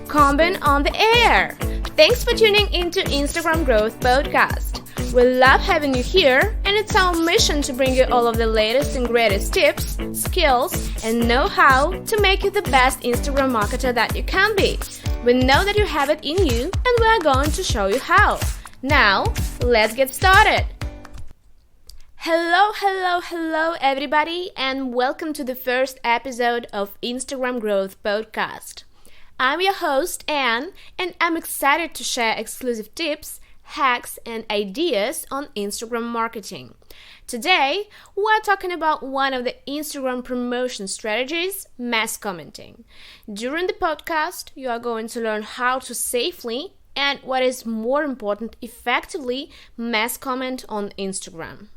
Combin on the air! Thanks for tuning into Instagram Growth Podcast. We love having you here, and it's our mission to bring you all of the latest and greatest tips, skills, and know-how to make you the best Instagram marketer that you can be. We know that you have it in you, and we're going to show you how. Now, let's get started! Hello everybody, and welcome to the first episode of Instagram Growth Podcast. I'm your host Anne, and I'm excited to share exclusive tips, hacks, and ideas on Instagram marketing. Today, we're talking about one of the Instagram promotion strategies, mass commenting. During the podcast, you are going to learn how to safely and, what is more important, effectively mass comment on Instagram.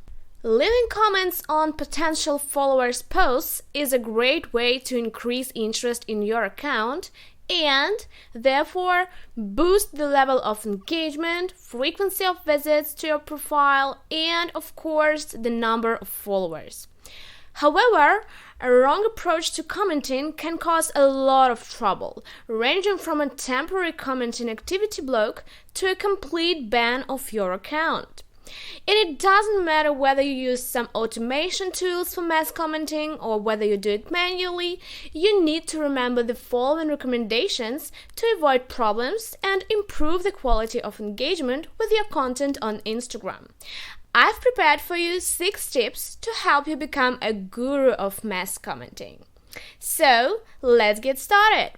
Leaving comments on potential followers' posts is a great way to increase interest in your account and therefore boost the level of engagement, frequency of visits to your profile, and of course the number of followers. However, a wrong approach to commenting can cause a lot of trouble, ranging from a temporary commenting activity block to a complete ban of your account. And it doesn't matter whether you use some automation tools for mass commenting or whether you do it manually, you need to remember the following recommendations to avoid problems and improve the quality of engagement with your content on Instagram. I've prepared for you 6 tips to help you become a guru of mass commenting. So, let's get started.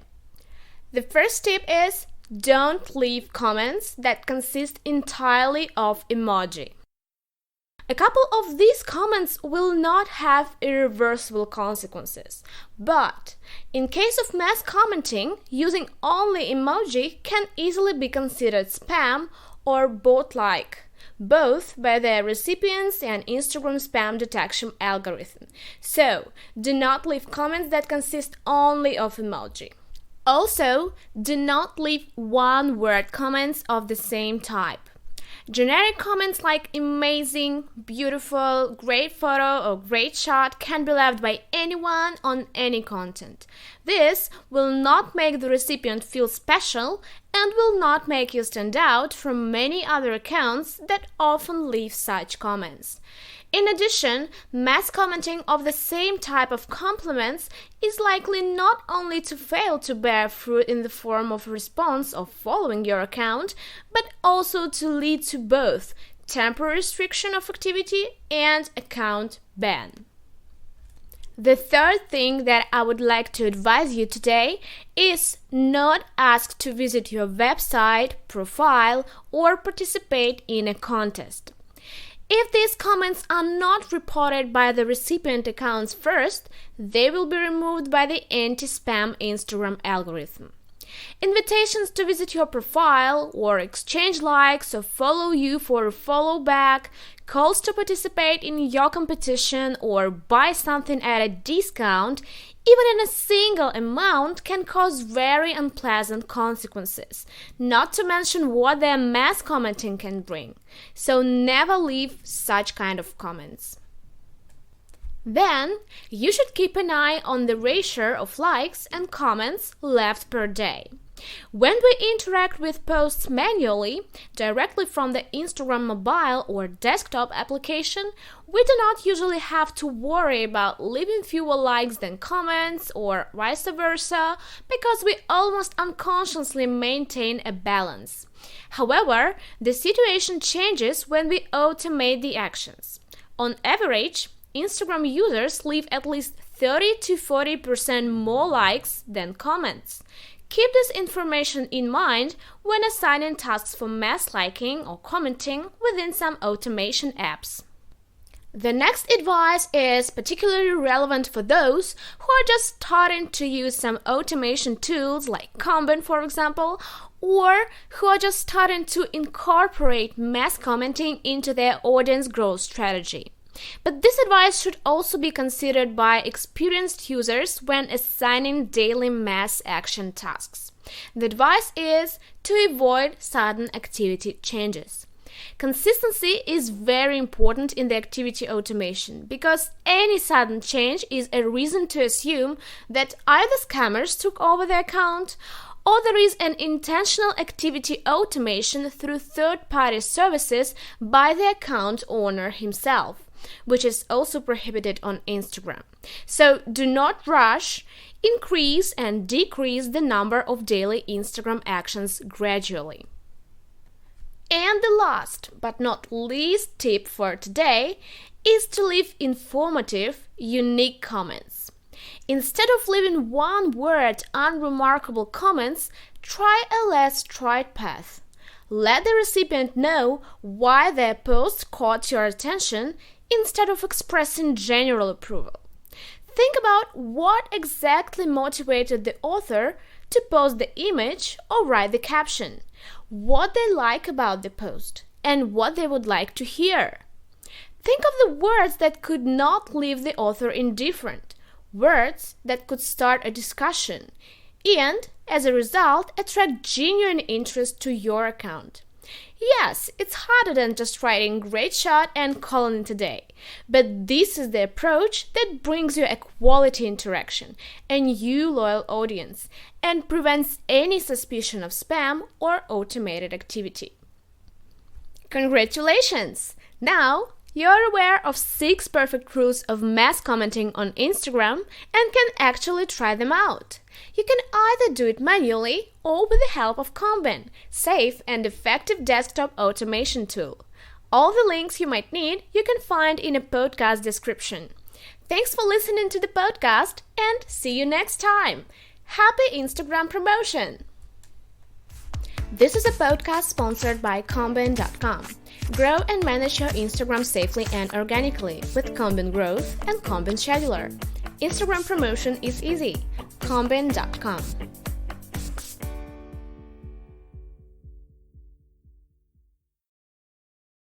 The first tip is don't leave comments that consist entirely of emoji. A couple of these comments will not have irreversible consequences, but in case of mass commenting, using only emoji can easily be considered spam or bot-like, both by their recipients and Instagram spam detection algorithm. So, do not leave comments that consist only of emoji. Also, do not leave one-word comments of the same type. Generic comments like amazing, beautiful, great photo, or great shot can be left by anyone on any content. This will not make the recipient feel special and will not make you stand out from many other accounts that often leave such comments. In addition, mass commenting of the same type of compliments is likely not only to fail to bear fruit in the form of a response of following your account, but also to lead to both temporary restriction of activity and account ban. The third thing that I would like to advise you today is not ask to visit your website, profile, or participate in a contest. If these comments are not reported by the recipient accounts first, they will be removed by the anti-spam Instagram algorithm. Invitations to visit your profile or exchange likes or follow you for a follow back, calls to participate in your competition or buy something at a discount, even in a single amount, can cause very unpleasant consequences, not to mention what their mass commenting can bring. So never leave such kind of comments. Then, you should keep an eye on the ratio of likes and comments left per day. When we interact with posts manually, directly from the Instagram mobile or desktop application, we do not usually have to worry about leaving fewer likes than comments or vice versa, because we almost unconsciously maintain a balance. However, the situation changes when we automate the actions. On average, Instagram users leave at least 30 to 40% more likes than comments. Keep this information in mind when assigning tasks for mass liking or commenting within some automation apps. The next advice is particularly relevant for those who are just starting to use some automation tools like Combin, for example, or who are just starting to incorporate mass commenting into their audience growth strategy. But this advice should also be considered by experienced users when assigning daily mass action tasks. The advice is to avoid sudden activity changes. Consistency is very important in the activity automation because any sudden change is a reason to assume that either scammers took over the account or there is an intentional activity automation through third-party services by the account owner himself, which is also prohibited on Instagram. So do not rush. Increase and decrease the number of daily Instagram actions gradually. And the last but not least tip for today is to leave informative, unique comments. Instead of leaving one-word, unremarkable comments, try a less tried path. Let the recipient know why their post caught your attention instead of expressing general approval. Think about what exactly motivated the author to post the image or write the caption, what they like about the post, and what they would like to hear. Think of the words that could not leave the author indifferent, words that could start a discussion, and, as a result, attract genuine interest to your account. Yes, it's harder than just writing "great shot" and calling it a day, but this is the approach that brings you a quality interaction, a new loyal audience, and prevents any suspicion of spam or automated activity. Congratulations! Now, you're aware of 6 perfect rules of mass commenting on Instagram and can actually try them out. You can either do it manually or with the help of Kanban, safe and effective desktop automation tool. All the links you might need you can find in a podcast description. Thanks for listening to the podcast and see you next time. Happy Instagram promotion! This is a podcast sponsored by Kanban.com. Grow and manage your Instagram safely and organically with Kanban Growth and Kanban Scheduler. Instagram promotion is easy. Kanban.com.